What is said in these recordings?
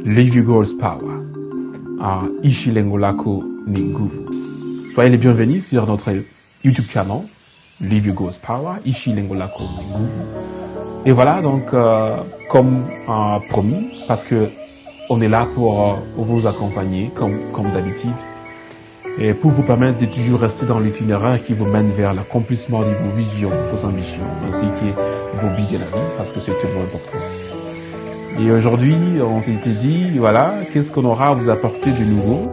Live Your Goals Power à Ishi Lengolako Nguvu. Soyez les bienvenus sur notre YouTube channel Live Your Goals Power, Ishi Lengolako Nguvu. Et voilà, donc, comme promis, parce que on est là pour vous accompagner, comme d'habitude, et pour vous permettre de toujours rester dans l'itinéraire qui vous mène vers l'accomplissement de vos visions, vos ambitions, ainsi que vos buts de la vie, parce que c'est tellement important. Et aujourd'hui, on s'était dit, voilà, qu'est-ce qu'on aura à vous apporter de nouveau,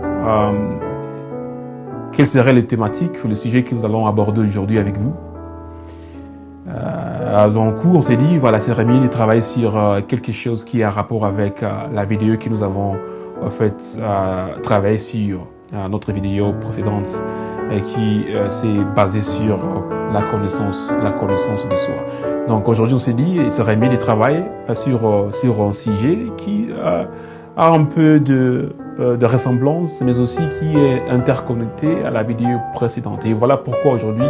quelles seraient les thématiques, le sujet que nous allons aborder aujourd'hui avec vous. Donc, on s'est dit, voilà, c'est Rémi de travailler sur quelque chose qui a rapport avec la vidéo que nous avons en fait travaillé sur notre vidéo précédente et qui s'est basée sur la connaissance de soi. Donc aujourd'hui, on s'est dit, c'est Rémi de travailler sur un sujet qui a un peu de ressemblance, mais aussi qui est interconnecté à la vidéo précédente. Et voilà pourquoi aujourd'hui,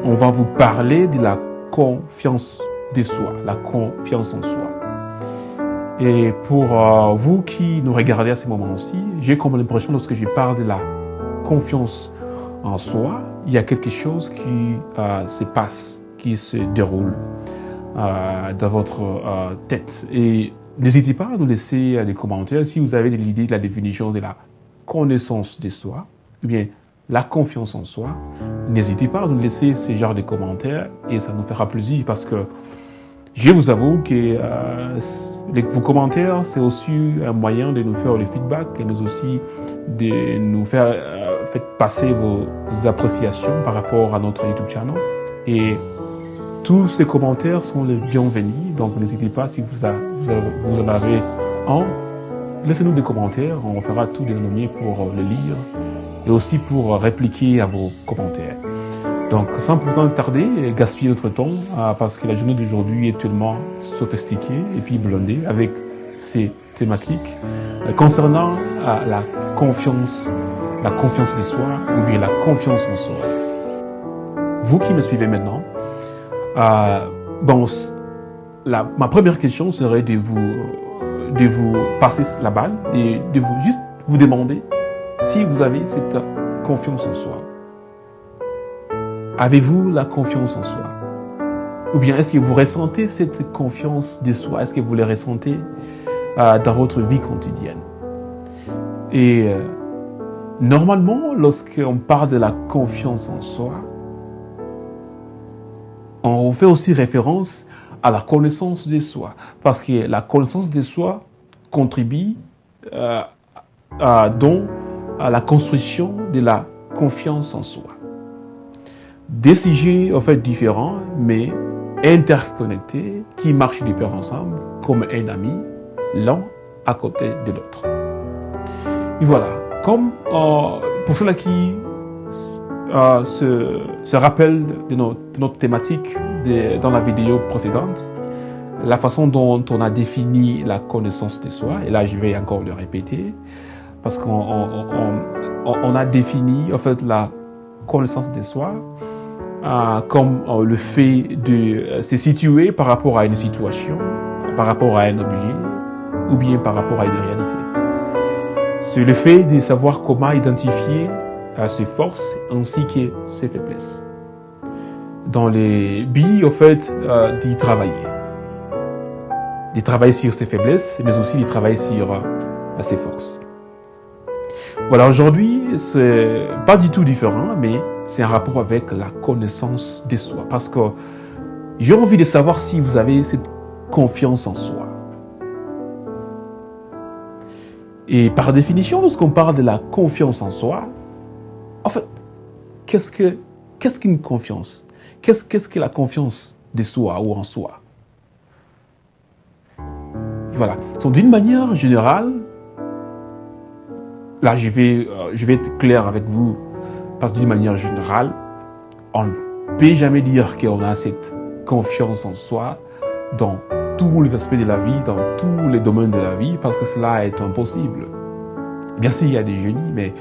on va vous parler de la confiance de soi, la confiance en soi. Et pour vous qui nous regardez à ce moment aussi, j'ai comme l'impression lorsque je parle de la confiance en soi, il y a quelque chose qui se passe, qui se déroule dans votre tête. Et n'hésitez pas à nous laisser des commentaires si vous avez l'idée de la définition de la connaissance de soi, ou bien la confiance en soi. N'hésitez pas à nous laisser ce genre de commentaires et ça nous fera plaisir parce que je vous avoue que vos commentaires, c'est aussi un moyen de nous faire le feedback et nous aussi de nous faire passer vos appréciations par rapport à notre YouTube channel. Et tous ces commentaires sont les bienvenus, donc n'hésitez pas si vous en avez un, laissez-nous des commentaires, on fera tout de notre mieux pour le lire et aussi pour répliquer à vos commentaires. Donc, sans pourtant tarder et gaspiller notre temps, parce que la journée d'aujourd'hui est tellement sophistiquée et puis blindée avec ces thématiques concernant la confiance de soi ou bien la confiance en soi. Vous qui me suivez maintenant, ma première question serait de vous passer la balle et de vous demander si vous avez cette confiance en soi. Avez-vous la confiance en soi? Ou bien est-ce que vous ressentez cette confiance de soi? Est-ce que vous la ressentez dans votre vie quotidienne? Et normalement, lorsqu'on parle de la confiance en soi, on fait aussi référence à la connaissance de soi. Parce que la connaissance de soi contribue à la construction de la confiance en soi. Des sujets en fait différents, mais interconnectés, qui marchent de pair ensemble, comme un ami, l'un à côté de l'autre. Et voilà, comme pour ceux-là qui se rappellent de notre thématique dans la vidéo précédente, la façon dont on a défini la connaissance de soi, et là je vais encore le répéter, parce qu'on a défini en fait la connaissance de soi comme le fait de se situer par rapport à une situation, par rapport à un objet, ou bien par rapport à une réalité. C'est le fait de savoir comment identifier ses forces ainsi que ses faiblesses. Dans les billes, en fait, d'y travailler. De travailler sur ses faiblesses, mais aussi de travailler sur ses forces. Voilà, aujourd'hui, c'est pas du tout différent, mais c'est un rapport avec la connaissance de soi. Parce que j'ai envie de savoir si vous avez cette confiance en soi. Et par définition, lorsqu'on parle de la confiance en soi, en fait, qu'est-ce qu'une confiance? Qu'est-ce que la confiance de soi ou en soi? Voilà. Donc, d'une manière générale, là, je vais être clair avec vous, parce que d'une manière générale, on ne peut jamais dire qu'on a cette confiance en soi dans tous les aspects de la vie, dans tous les domaines de la vie, parce que cela est impossible. Bien sûr, il y a des génies, mais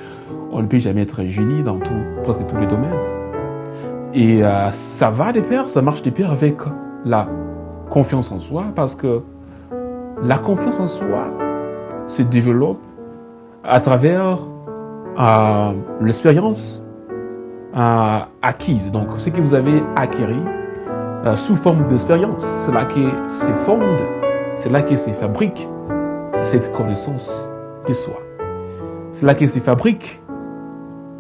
on ne peut jamais être génie dans presque tous les domaines. Et ça va de pair, ça marche de pair avec la confiance en soi, parce que la confiance en soi se développe à travers l'expérience acquise. Donc, ce que vous avez acquis sous forme d'expérience, c'est là que se fonde, c'est là que se fabrique cette connaissance de soi. C'est là que se fabrique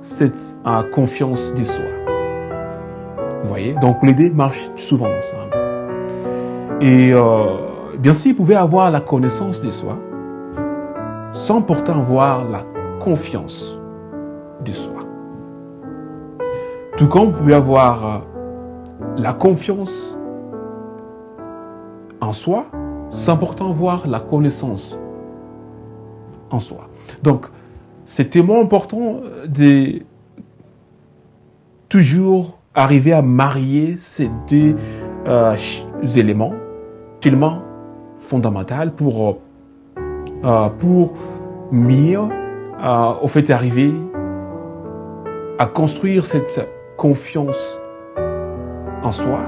cette confiance de soi. Vous voyez? Donc, les deux marchent souvent ensemble. Et bien sûr, vous pouvez avoir la connaissance de soi sans pourtant avoir la confiance de soi. Tout comme vous pouvez avoir la confiance en soi sans pourtant avoir la connaissance en soi. Donc, c'est tellement important de toujours arriver à marier ces deux éléments tellement fondamentaux pour mieux au fait arriver à construire cette confiance en soi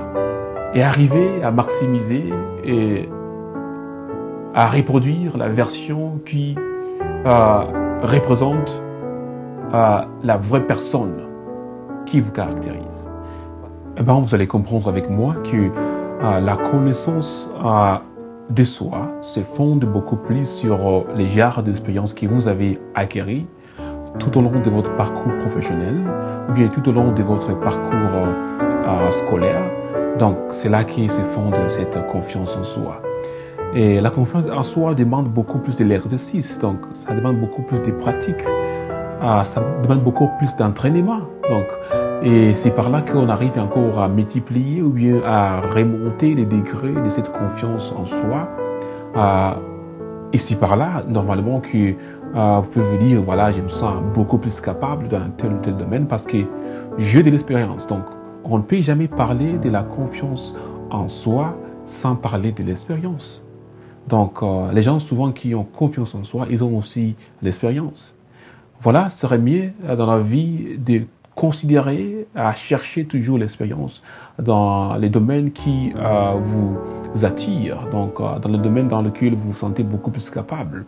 et arriver à maximiser et à reproduire la version qui représente la vraie personne qui vous caractérise. Eh bien, vous allez comprendre avec moi que la connaissance de soi se fonde beaucoup plus sur les genres d'expériences que vous avez acquis tout au long de votre parcours professionnel ou bien tout au long de votre parcours scolaire. Donc, c'est là que se fonde cette confiance en soi. Et la confiance en soi demande beaucoup plus de l'exercice, donc ça demande beaucoup plus de pratique, ça demande beaucoup plus d'entraînement. Donc, et c'est par là qu'on arrive encore à multiplier ou bien à remonter les degrés de cette confiance en soi. Et c'est par là, normalement, que vous pouvez vous dire, voilà, je me sens beaucoup plus capable dans tel ou tel domaine parce que j'ai de l'expérience. Donc, on ne peut jamais parler de la confiance en soi sans parler de l'expérience. Donc, les gens souvent qui ont confiance en soi, ils ont aussi l'expérience. Voilà, ce serait mieux dans la vie de considérer, à chercher toujours l'expérience dans les domaines qui vous attirent, donc dans le domaine dans lequel vous vous sentez beaucoup plus capable.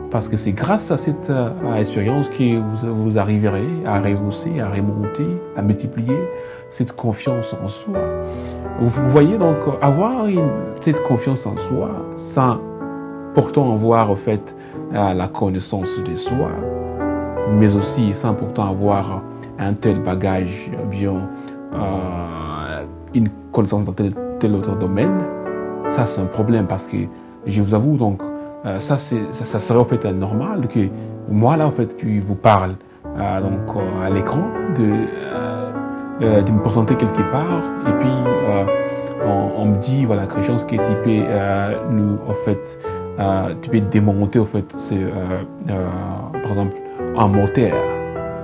Parce que c'est grâce à cette expérience que vous arriverez à rehausser, à remonter, à multiplier cette confiance en soi. Vous voyez donc, avoir cette confiance en soi sans pourtant avoir en fait la connaissance de soi, mais aussi sans pourtant avoir un tel bagage, bien une connaissance dans tel autre domaine, ça c'est un problème parce que je vous avoue donc ça serait en fait normal que moi là en fait qui vous parle donc à l'écran de me présenter quelque part et puis on me dit voilà quelque chose que tu peux nous en fait tu peux démonter en fait par exemple un moteur,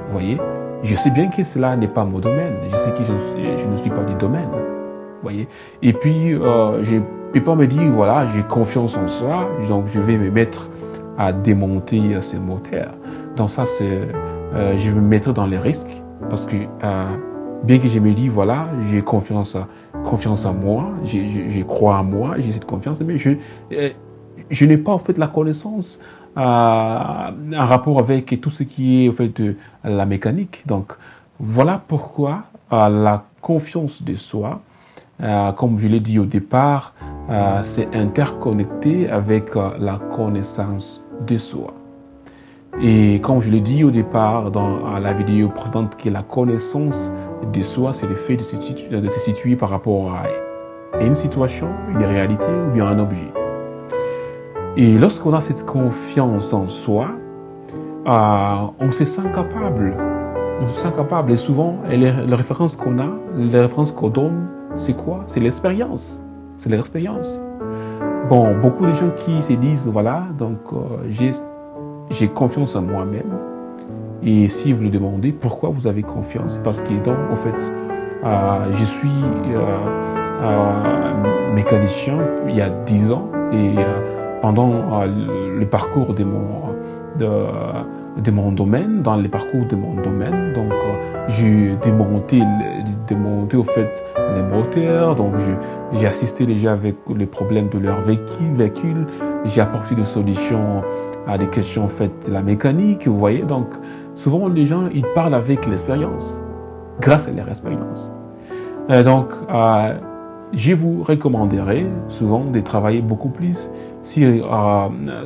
vous voyez. Je sais bien que cela n'est pas mon domaine. Je sais que je ne suis pas du domaine. Voyez. Et puis, je ne peux pas me dire, voilà, j'ai confiance en soi, donc je vais me mettre à démonter ce moteur. Donc ça, je vais me mettre dans les risques parce que bien que je me dis, voilà, j'ai confiance en moi, je crois en moi, j'ai cette confiance, mais je n'ai pas en fait la connaissance en rapport avec tout ce qui est en fait la mécanique. Donc voilà pourquoi la confiance de soi, comme je l'ai dit au départ, c'est interconnecté avec la connaissance de soi. Et comme je l'ai dit au départ dans la vidéo précédente, que la connaissance de soi, c'est le fait de se situer par rapport à une situation, une réalité ou bien un objet. Et lorsqu'on a cette confiance en soi, on se sent capable. On se sent capable. Et souvent, les références qu'on a, les références qu'on donne, c'est quoi? C'est l'expérience. C'est l'expérience. Bon, beaucoup de gens qui se disent, voilà, donc j'ai confiance en moi-même. Et si vous le demandez, pourquoi vous avez confiance? Parce que donc, en fait, je suis mécanicien il y a 10 ans et pendant le parcours de mon domaine, dans les parcours de mon domaine, donc j'ai démonté au fait les moteurs, donc j'ai assisté les gens avec les problèmes de leur véhicule, j'ai apporté des solutions à des questions en fait de la mécanique, vous voyez. Donc, souvent les gens, ils parlent avec l'expérience, grâce à leur expérience. Je vous recommanderais souvent de travailler beaucoup plus,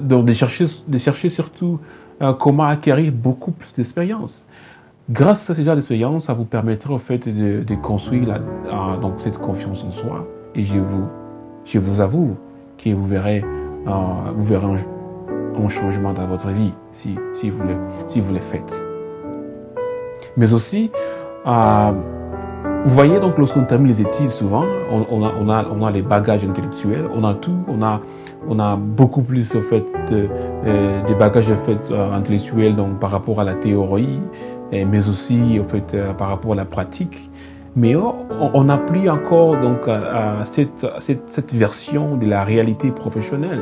donc de chercher surtout comment acquérir beaucoup plus d'expérience. Grâce à ces genres d'expérience, ça vous permettra en fait de construire donc cette confiance en soi. Et je vous avoue que vous verrez un changement dans votre vie si vous le faites. Mais aussi, vous voyez, donc, lorsqu'on termine les études, souvent, on a les bagages intellectuels, on a tout, on a beaucoup plus, en fait, de bagages, en fait, intellectuels, donc, par rapport à la théorie, mais aussi, en fait, par rapport à la pratique. Mais on n'a plus encore, donc, cette version de la réalité professionnelle.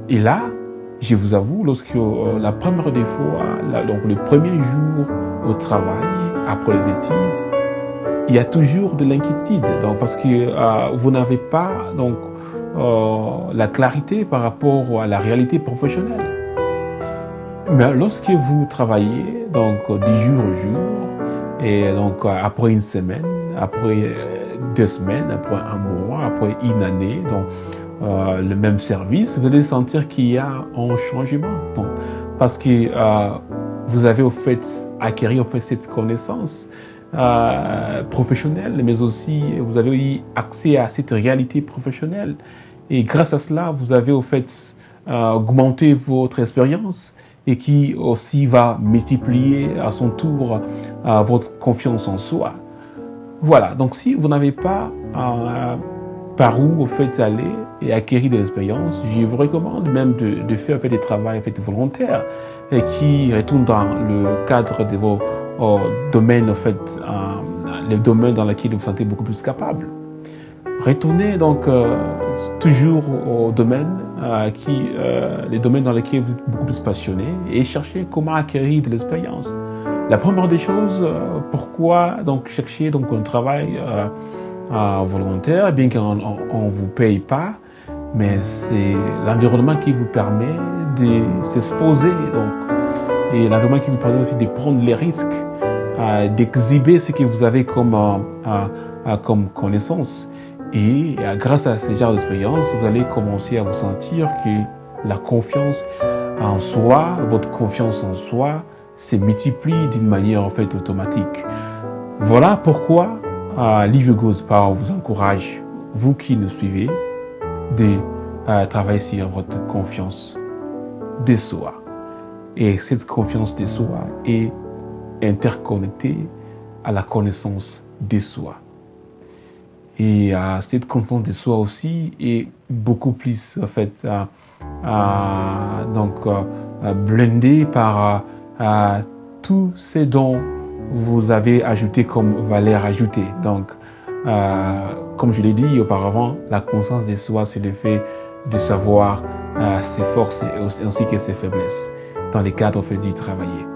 Et là, je vous avoue, lorsque la première des fois, donc, le premier jour au travail, après les études, il y a toujours de l'inquiétude, donc parce que vous n'avez pas donc la clarité par rapport à la réalité professionnelle. Mais lorsque vous travaillez donc du jour au jour, et donc après une semaine, après 2 semaines, après un mois, après une année, donc le même service, vous allez sentir qu'il y a un changement, donc, parce que vous avez au fait acquis cette connaissance professionnelle, mais aussi vous avez eu accès à cette réalité professionnelle. Et grâce à cela, vous avez au fait augmenté votre expérience et qui aussi va multiplier à son tour votre confiance en soi. Voilà, donc si vous n'avez pas par où au fait aller et acquérir de l'expérience, je vous recommande même de faire des travaux en fait, volontaires et qui retournent dans le cadre de vos domaines, en fait, les domaines dans lesquels vous vous sentez beaucoup plus capable. Retournez donc toujours aux domaines, les domaines dans lesquels vous êtes beaucoup plus passionné et cherchez comment acquérir de l'expérience. La première des choses, pourquoi donc chercher donc un travail volontaire, bien qu'on ne vous paye pas, mais c'est l'environnement qui vous permet de s'exposer, donc, et l'environnement qui vous permet aussi de prendre les risques, d'exhiber ce que vous avez comme connaissance. Et grâce à ces genres d'expérience, vous allez commencer à vous sentir que la confiance en soi, votre confiance en soi, se multiplie d'une manière en fait automatique. Voilà pourquoi Live Goes Power vous encourage, vous qui nous suivez, de travailler sur votre confiance de soi. Et cette confiance de soi est interconnectée à la connaissance de soi. Et cette confiance de soi aussi est beaucoup plus en fait blindée par tout ce dont vous avez ajouté comme valeur ajoutée. Donc, comme je l'ai dit auparavant, la conscience de soi, c'est le fait de savoir ses forces ainsi que ses faiblesses dans les cadres fait d'y travailler.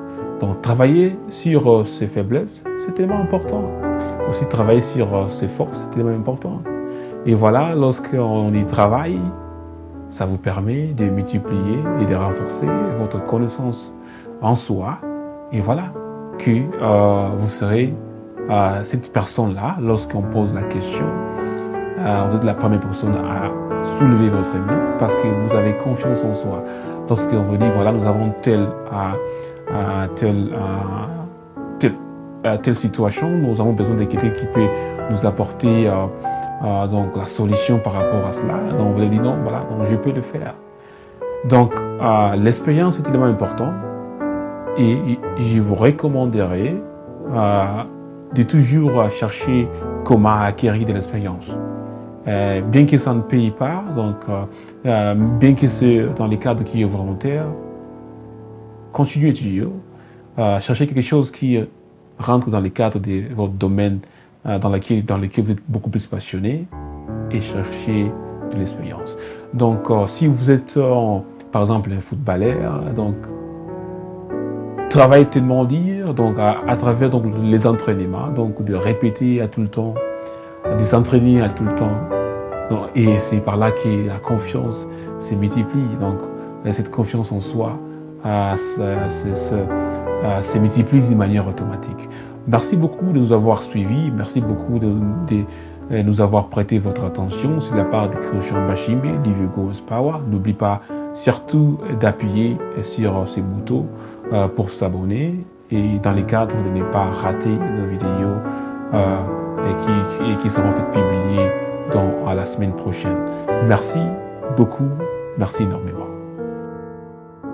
Donc, travailler sur ses faiblesses, c'est tellement important. Aussi, travailler sur ses forces, c'est tellement important. Et voilà, lorsqu'on y travaille, ça vous permet de multiplier et de renforcer votre connaissance en soi. Et voilà, que vous serez cette personne-là, lorsqu'on pose la question, vous êtes la première personne à soulever votre main parce que vous avez confiance en soi. Lorsqu'on vous dit, voilà, nous avons telle situation, nous avons besoin de quelqu'un qui peut nous apporter donc la solution par rapport à cela. Donc vous allez dire, non, voilà, donc je peux le faire. Donc l'expérience est tellement importante et je vous recommanderais de toujours chercher comment acquérir de l'expérience. Bien que ça ne paye pas, donc bien que c'est dans les cadres qui est volontaire, continuez toujours. Cherchez quelque chose qui rentre dans les cadres de votre domaine dans lequel vous êtes beaucoup plus passionné et cherchez de l'expérience. Donc, si vous êtes, par exemple, un footballeur, donc, travaillez tellement dire, donc, à travers donc, les entraînements, donc, de répéter à tout le temps, de s'entraîner à tout le temps. Donc, et c'est par là que la confiance se multiplie. Donc, cette confiance en soi se multiplie d'une manière automatique. Merci beaucoup de nous avoir suivis. Merci beaucoup de nous avoir prêté votre attention sur la part de Christian Bashimbe, Live Your Goals Power. N'oublie pas surtout d'appuyer sur ce bouton pour s'abonner et dans les cadres de ne pas rater nos vidéos qui seront faites publier à la semaine prochaine. Merci beaucoup. Merci énormément.